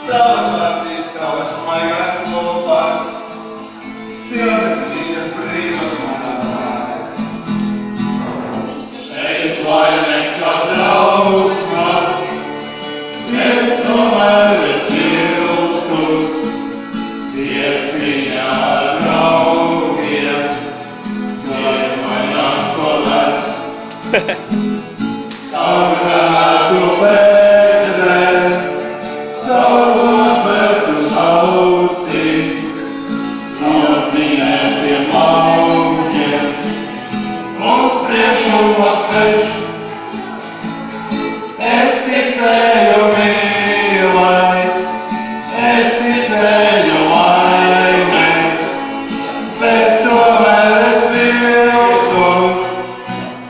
Tavas acis, tavas maigās lūpas, silces dzīves brīžos manā māk. Šeit laime kā drausmas, bet tomēr es viltus, tieciņā ar draugiem, tie man atkolēts. Savu grāmatu pēdrē, savu ložbertu šauti, savu minētiem laukiem, uz priekšu atceļš. Es ticēju mīlai, es ticēju laimei, bet tomēr es viltos,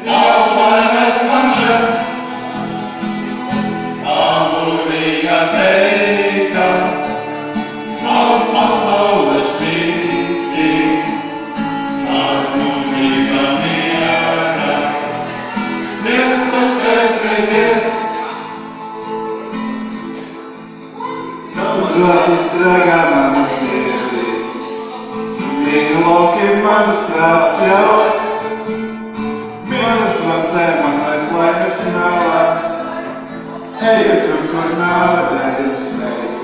jau laimes man šeit. Tā mūžīga teika, savu pasaules šķītīs, tā mūžīga miera, sirds uzsveicīsies. Savu grātis dragā manu sirdī, mīnu lauki manas prāts jauts, mīlas plantē manais laimes nav. Eju tur, kur nav dēļ smēķi.